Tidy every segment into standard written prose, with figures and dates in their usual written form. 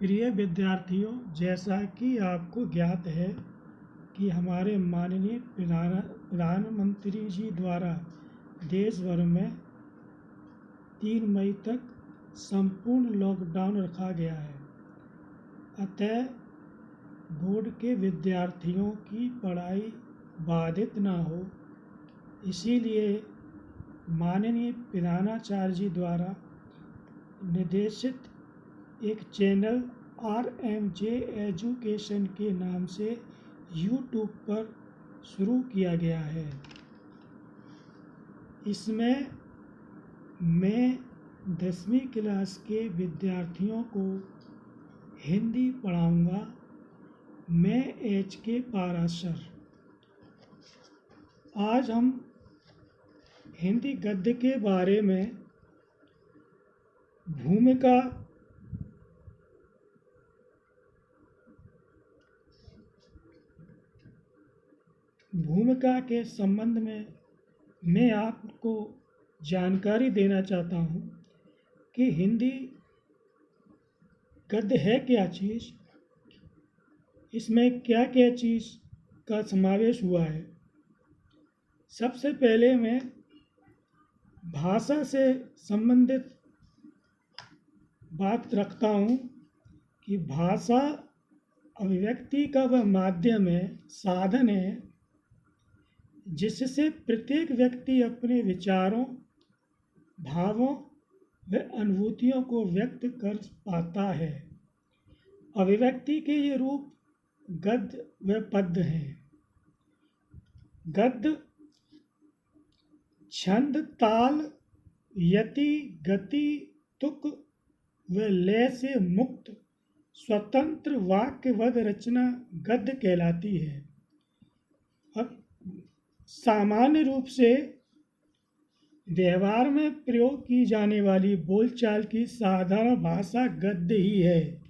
प्रिय विद्यार्थियों, जैसा कि आपको ज्ञात है कि हमारे माननीय प्रधानमंत्री जी द्वारा देश भर में 3 मई तक संपूर्ण लॉकडाउन रखा गया है। अतः बोर्ड के विद्यार्थियों की पढ़ाई बाधित ना हो, इसीलिए माननीय प्रधानाचार्य जी द्वारा निर्देशित एक चैनल RMJ एजुकेशन के नाम से यूट्यूब पर शुरू किया गया है। इसमें मैं 10वीं क्लास के विद्यार्थियों को हिंदी पढ़ाऊंगा। मैं HK पाराशर। आज हम हिंदी गद्य के बारे में भूमिका के संबंध में मैं आपको जानकारी देना चाहता हूँ कि हिंदी गद्य है क्या चीज़, इसमें क्या क्या चीज़ का समावेश हुआ है। सबसे पहले मैं भाषा से संबंधित बात रखता हूँ कि भाषा अभिव्यक्ति का वह माध्यम है, साधन है, जिससे प्रत्येक व्यक्ति अपने विचारों, भावों व अनुभूतियों को व्यक्त कर पाता है। अभिव्यक्ति के ये रूप गद्य व पद्य हैं। गद्य छंद, ताल, यति, गति, तुक व लय से मुक्त स्वतंत्र वाक्यबद्ध रचना गद्य कहलाती है। अब सामान्य रूप से व्यवहार में प्रयोग की जाने वाली बोलचाल की साधारण भाषा गद्य ही है।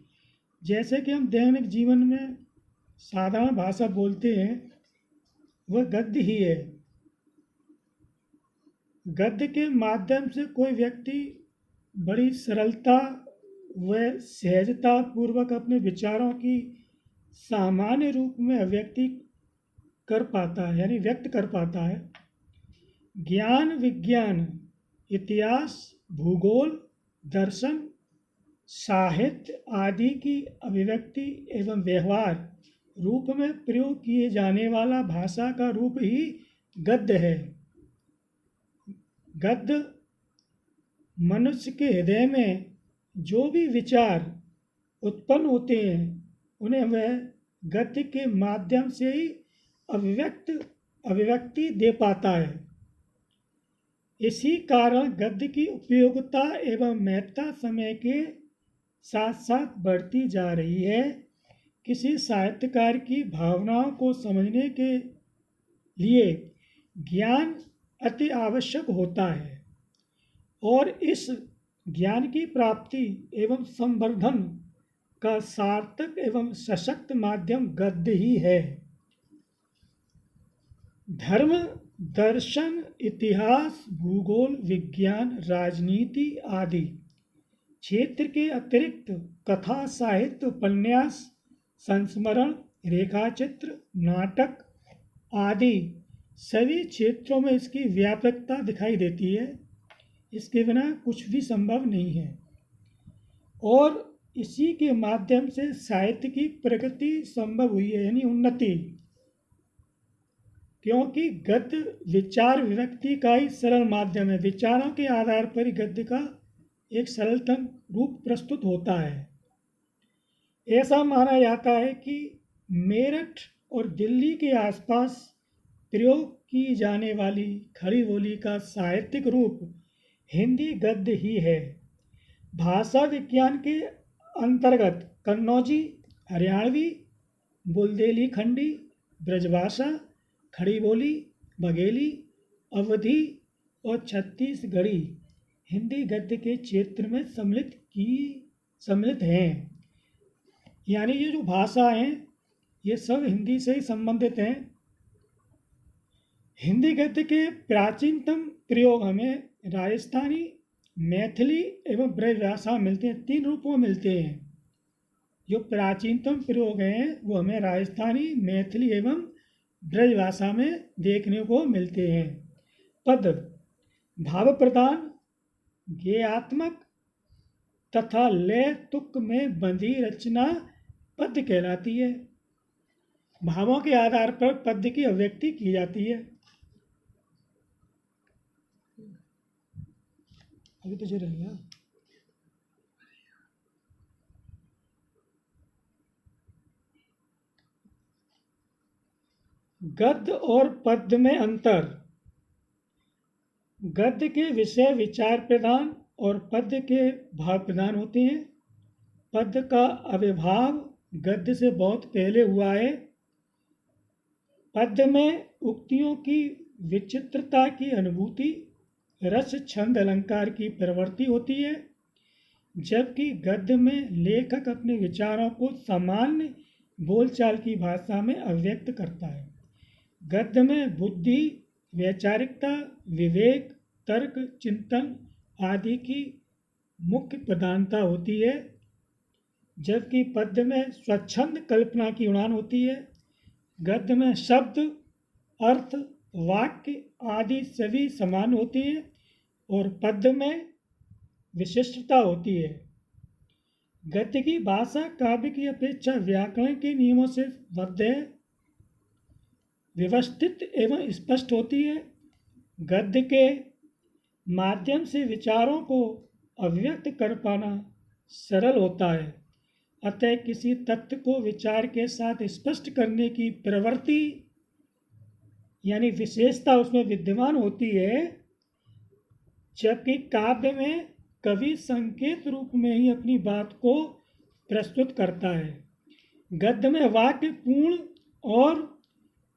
जैसे कि हम दैनिक जीवन में साधारण भाषा बोलते हैं, वह गद्य ही है। गद्य के माध्यम से कोई व्यक्ति बड़ी सरलता व सहजता पूर्वक अपने विचारों की सामान्य रूप में अभिव्यक्ति कर पाता है, यानी व्यक्त कर पाता है। ज्ञान, विज्ञान, इतिहास, भूगोल, दर्शन, साहित्य आदि की अभिव्यक्ति एवं व्यवहार रूप में प्रयोग किए जाने वाला भाषा का रूप ही गद्य है। गद्य मनुष्य के हृदय में जो भी विचार उत्पन्न होते हैं, उन्हें वह गद्य के माध्यम से ही अभिव्यक्ति दे पाता है। इसी कारण गद्य की उपयोगिता एवं महत्ता समय के साथ साथ बढ़ती जा रही है। किसी साहित्यकार की भावनाओं को समझने के लिए ज्ञान अति आवश्यक होता है और इस ज्ञान की प्राप्ति एवं संवर्धन का सार्थक एवं सशक्त माध्यम गद्य ही है। धर्म, दर्शन, इतिहास, भूगोल, विज्ञान, राजनीति आदि क्षेत्र के अतिरिक्त कथा, साहित्य, उपन्यास, संस्मरण, रेखाचित्र, नाटक आदि सभी क्षेत्रों में इसकी व्यापकता दिखाई देती है। इसके बिना कुछ भी संभव नहीं है और इसी के माध्यम से साहित्य की प्रगति संभव हुई है, यानी उन्नति। क्योंकि गद्य विचार विभक्ति का ही सरल माध्यम है। विचारों के आधार पर ही गद्य का एक सरलतम रूप प्रस्तुत होता है। ऐसा माना जाता है कि मेरठ और दिल्ली के आसपास प्रयोग की जाने वाली खड़ी बोली का साहित्यिक रूप हिंदी गद्य ही है। भाषा विज्ञान के अंतर्गत कन्नौजी, हरियाणवी, बुंदेलखंडी, ब्रजभाषा, खड़ी बोली, बघेली, अवधी और छत्तीसगढ़ी हिंदी गद्य के क्षेत्र में सम्मिलित हैं। यानी ये जो भाषा हैं, ये सब हिंदी से ही संबंधित हैं। हिंदी गद्य के प्राचीनतम प्रयोग हमें राजस्थानी, मैथिली एवं ब्रजभाषा मिलते हैं। 3 रूपों में मिलते हैं। जो प्राचीनतम प्रयोग हैं वो हमें राजस्थानी, मैथिली एवं ब्रज भाषा में देखने को मिलते हैं। पद भाव प्रधान, गेयात्मक तथा लय तुक में बंधी रचना पद्य कहलाती है। भावों के आधार पर पद्य की अभिव्यक्ति की जाती है। अभी तो जो रहेगा गद्य और पद्य में अंतर। गद्य के विषय विचार प्रधान और पद्य के भाव प्रधान होते हैं। पद्य का आविर्भाव गद्य से बहुत पहले हुआ है। पद्य में उक्तियों की विचित्रता की अनुभूति, रस छंद अलंकार की प्रवृत्ति होती है, जबकि गद्य में लेखक अपने विचारों को सामान्य बोलचाल की भाषा में अभिव्यक्त करता है। गद्य में बुद्धि, वैचारिकता, विवेक, तर्क, चिंतन आदि की मुख्य प्रधानता होती है, जबकि पद्य में स्वच्छंद कल्पना की उड़ान होती है। गद्य में शब्द, अर्थ, वाक्य आदि सभी समान होते हैं और पद्य में विशिष्टता होती है। गद्य की भाषा काव्य की अपेक्षा व्याकरण के नियमों से बद्ध है, व्यवस्थित एवं स्पष्ट होती है। गद्य के माध्यम से विचारों को अभिव्यक्त कर पाना सरल होता है, अतः किसी तथ्य को विचार के साथ स्पष्ट करने की प्रवृत्ति यानी विशेषता उसमें विद्यमान होती है, जबकि काव्य में कवि संकेत रूप में ही अपनी बात को प्रस्तुत करता है। गद्य में वाक्य पूर्ण और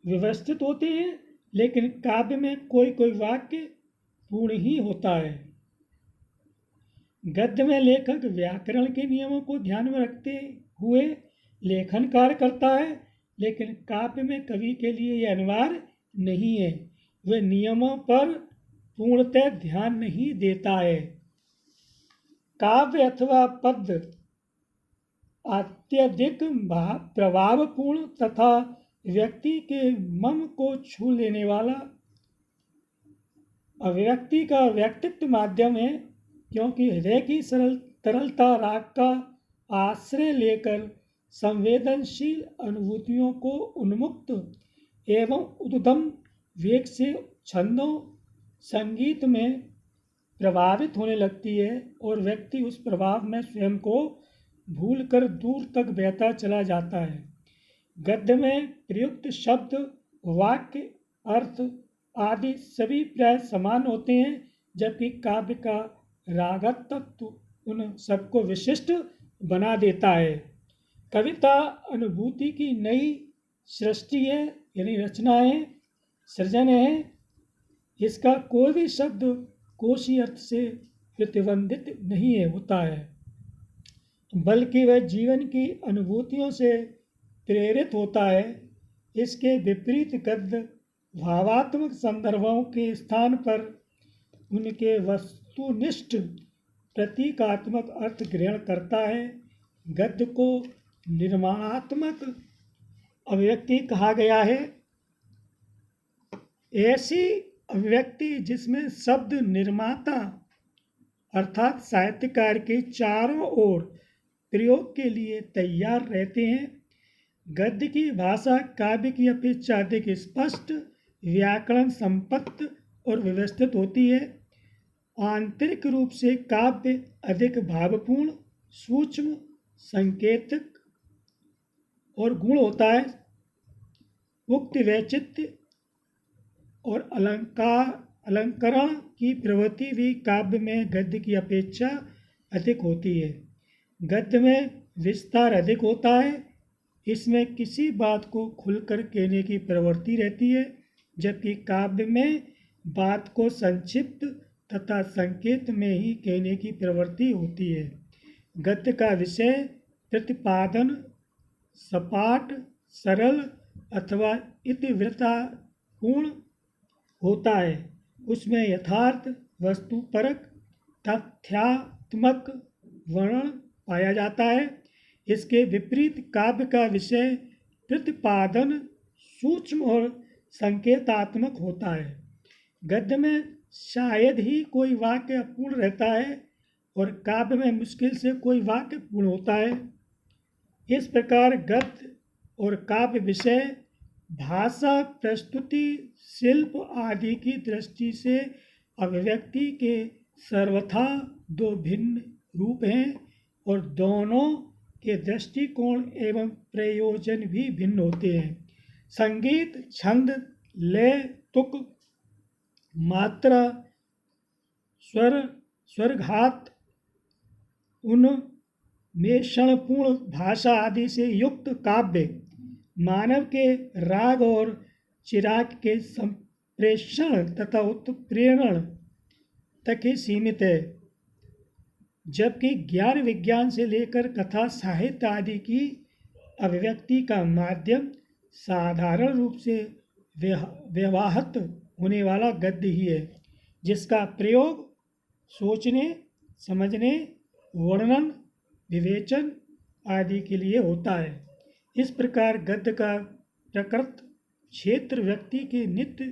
व्यवस्थित होते हैं, लेकिन काव्य में कोई कोई वाक्य पूर्ण ही होता है। गद्य में लेखक व्याकरण के नियमों को ध्यान में रखते हुए लेखन कार्य करता है, लेकिन काव्य में कवि के लिए यह अनिवार्य नहीं है। वह नियमों पर पूर्णतः ध्यान नहीं देता है। काव्य अथवा पद्य अत्यधिक प्रभावपूर्ण तथा व्यक्ति के मन को छू लेने वाला अभिव्यक्ति का व्यक्तित्व माध्यम है, क्योंकि हृदय की तरलता राग का आश्रय लेकर संवेदनशील अनुभूतियों को उन्मुक्त एवं उद्दम वेग से छंदों संगीत में प्रभावित होने लगती है और व्यक्ति उस प्रभाव में स्वयं को भूलकर दूर तक बहता चला जाता है। गद्य में प्रयुक्त शब्द, वाक्य, अर्थ आदि सभी प्राय समान होते हैं, जबकि काव्य का रागत तत्व उन सबको विशिष्ट बना देता है। कविता अनुभूति की नई सृष्टि है, यानी रचना है, सृजन है। इसका कोई भी शब्द कोशी अर्थ से प्रतिबंधित नहीं होता है, बल्कि वह जीवन की अनुभूतियों से प्रेरित होता है। इसके विपरीत गद्य भावात्मक संदर्भों के स्थान पर उनके वस्तुनिष्ठ प्रतीकात्मक अर्थ ग्रहण करता है। गद्य को निर्माणात्मक अभिव्यक्ति कहा गया है। ऐसी अभिव्यक्ति जिसमें शब्द निर्माता अर्थात साहित्यकार के चारों ओर प्रयोग के लिए तैयार रहते हैं। गद्य की भाषा काव्य की अपेक्षा अधिक स्पष्ट, व्याकरण संपन्न और व्यवस्थित होती है। आंतरिक रूप से काव्य अधिक भावपूर्ण, सूक्ष्म, संकेतक और गुण होता है। उक्त वैचित्र्य और अलंकरण की प्रवृत्ति भी काव्य में गद्य की अपेक्षा अधिक होती है। गद्य में विस्तार अधिक होता है, इसमें किसी बात को खुलकर कहने की प्रवृत्ति रहती है, जबकि काव्य में बात को संक्षिप्त तथा संकेत में ही कहने की प्रवृत्ति होती है। गद्य का विषय प्रतिपादन सपाट, सरल अथवा इतिवृत्तापूर्ण होता है। उसमें यथार्थ, वस्तुपरक, तथ्यात्मक वर्णन पाया जाता है। इसके विपरीत काव्य का विषय प्रतिपादन सूक्ष्म और संकेतात्मक होता है। गद्य में शायद ही कोई वाक्य अपूर्ण रहता है और काव्य में मुश्किल से कोई वाक्य पूर्ण होता है। इस प्रकार गद्य और काव्य विषय भाषा, प्रस्तुति, शिल्प आदि की दृष्टि से अभिव्यक्ति के सर्वथा दो भिन्न रूप हैं और दोनों के दृष्टिकोण एवं प्रयोजन भी भिन्न होते हैं। संगीत, छंद, लय, तुक, मात्रा, स्वर, स्वरघात, उन्मेषणपूर्ण भाषा आदि से युक्त काव्य मानव के राग और चिराग के संप्रेषण तथा उत्प्रेरण तक ही सीमित है, जबकि ज्ञान विज्ञान से लेकर कथा साहित्य आदि की अभिव्यक्ति का माध्यम साधारण रूप से व्यवहात होने वाला गद्य ही है, जिसका प्रयोग सोचने, समझने, वर्णन, विवेचन आदि के लिए होता है। इस प्रकार गद्य का प्रकृत क्षेत्र व्यक्ति के नित्य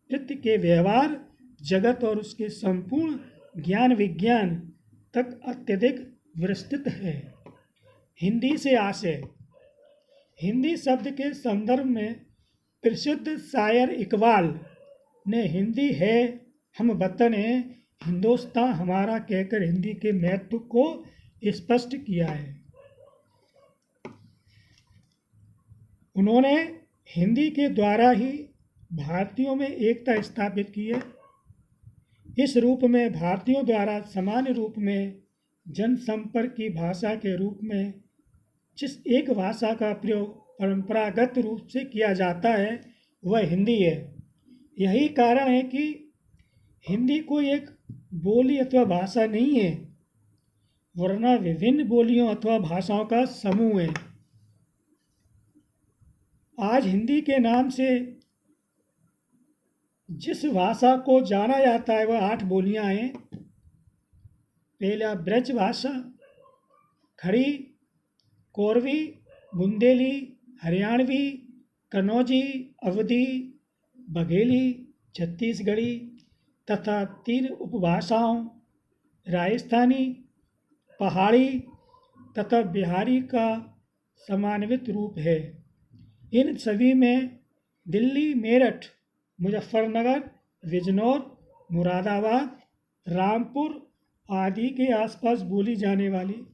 कृत्य के व्यवहार जगत और उसके संपूर्ण ज्ञान विज्ञान तक अत्यधिक विस्तृत है। हिंदी से आशय। हिंदी शब्द के संदर्भ में प्रसिद्ध शायर इकबाल ने हिंदी है हम वतन है, हिंदुस्तान हमारा कहकर हिंदी के महत्व को स्पष्ट किया है। उन्होंने हिंदी के द्वारा ही भारतीयों में एकता स्थापित की है। इस रूप में भारतीयों द्वारा सामान्य रूप में जनसंपर्क की भाषा के रूप में जिस एक भाषा का प्रयोग परंपरागत रूप से किया जाता है वह हिंदी है। यही कारण है कि हिंदी कोई एक बोली अथवा भाषा नहीं है, वरना विभिन्न बोलियों अथवा भाषाओं का समूह है। आज हिंदी के नाम से जिस भाषा को जाना जाता है वह 8 बोलियां हैं। पहला ब्रज भाषा, खड़ी, कोरवी, बुंदेली, हरियाणवी, कन्नौजी, अवधी, बघेली, छत्तीसगढ़ी तथा 3 उपभाषाओं राजस्थानी, पहाड़ी तथा बिहारी का समन्वित रूप है। इन सभी में दिल्ली, मेरठ, मुजफ्फरनगर, बिजनौर, मुरादाबाद, रामपुर आदि के आसपास बोली जाने वाली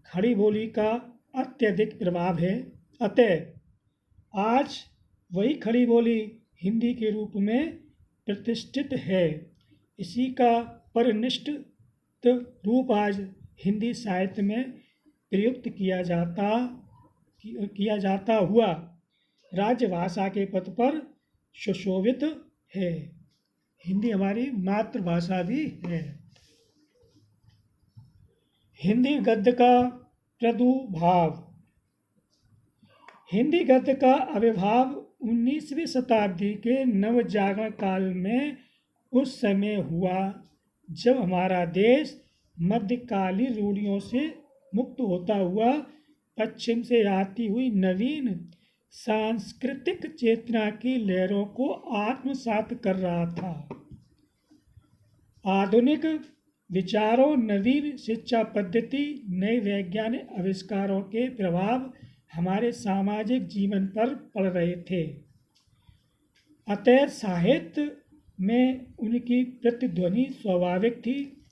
खड़ी बोली का अत्यधिक प्रभाव है। अतः आज वही खड़ी बोली हिंदी के रूप में प्रतिष्ठित है। इसी का परिनिष्ठित रूप आज हिंदी साहित्य में प्रयुक्त किया जाता हुआ राजभाषा के पद पर सुशोभित है। हिंदी हमारी मातृभाषा भी है। हिंदी गद्य का प्रादुर्भाव। हिंदी गद्य का आविर्भाव 19वीं शताब्दी के नवजागरण काल में उस समय हुआ जब हमारा देश मध्यकालीन रूढ़ियों से मुक्त होता हुआ पश्चिम से आती हुई नवीन सांस्कृतिक चेतना की लहरों को आत्मसात कर रहा था। आधुनिक विचारों, नवीन शिक्षा पद्धति, नए वैज्ञानिक आविष्कारों के प्रभाव हमारे सामाजिक जीवन पर पड़ रहे थे। अतः साहित्य में उनकी प्रतिध्वनि स्वाभाविक थी।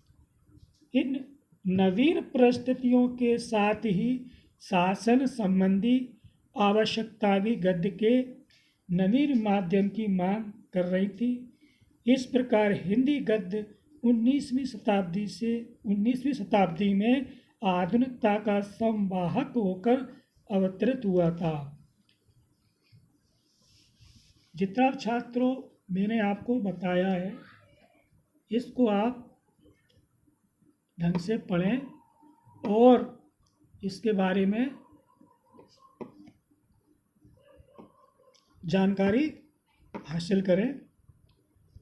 इन नवीन परिस्थितियों के साथ ही शासन संबंधी आवश्यकता भी गद्य के नवीन माध्यम की मांग कर रही थी। इस प्रकार हिंदी गद्य 19वीं शताब्दी में आधुनिकता का संवाहक होकर अवतरित हुआ था। जितना छात्रों मैंने आपको बताया है इसको आप ढंग से पढ़ें और इसके बारे में जानकारी हासिल करें।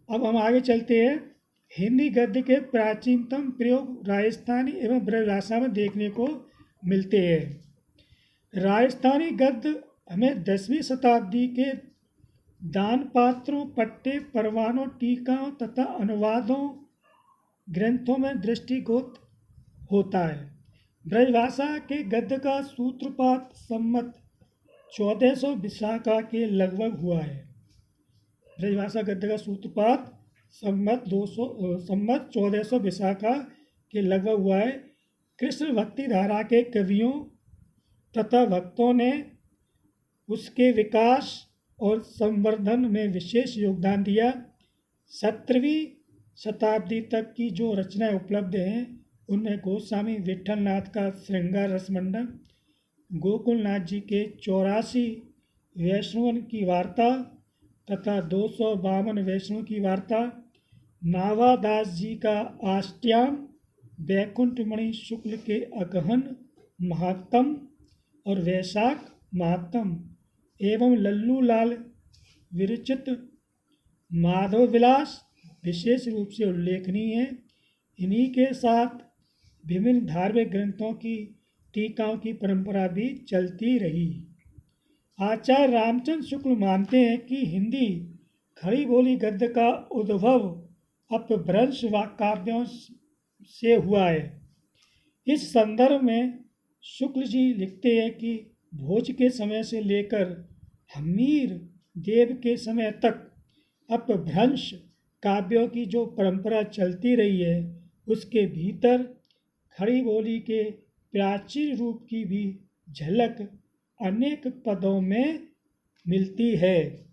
अब हम आगे चलते हैं। हिंदी गद्य के प्राचीनतम प्रयोग राजस्थानी एवं ब्रज भाषा में देखने को मिलते हैं। राजस्थानी गद्य हमें 10वीं शताब्दी के दान पात्रों, पट्टे, परवानों, टीकाओं तथा अनुवादों ग्रंथों में दृष्टिगोत होता है। ब्रजभाषा के गद्य का सूत्रपात संमत 1400 विशाखा के लगभग हुआ है। ब्रजभाषा गद्य का सूत्रपात संमत 1400 विशाखा के लगभग हुआ है। कृष्ण भक्ति धारा के कवियों तथा भक्तों ने उसके विकास और संवर्धन में विशेष योगदान दिया। 17वीं शताब्दी तक की जो रचनाएं उपलब्ध हैं उनमें गोस्वामी विठलनाथ का श्रृंगार रसमंडल, गोकुलनाथ जी के 84 वैष्णवन की वार्ता तथा 252 वैष्णव की वार्ता, नावादास जी का आष्टयाम, वैकुंठमणि शुक्ल के अगहन महात्म और वैशाख महात्म एवं लल्लू लाल विरचित माधव विलास विशेष रूप से उल्लेखनीय है। इन्हीं के साथ विभिन्न धार्मिक ग्रंथों की टीकाओं की परंपरा भी चलती रही। आचार्य रामचंद्र शुक्ल मानते हैं कि हिंदी खड़ी बोली गद्य का उद्भव अपभ्रंश काव्यों से हुआ है। इस संदर्भ में शुक्ल जी लिखते हैं कि भोज के समय से लेकर हमीर देव के समय तक अपभ्रंश काव्यों की जो परंपरा चलती रही है उसके भीतर खड़ी बोली के प्राचीन रूप की भी झलक अनेक पदों में मिलती है।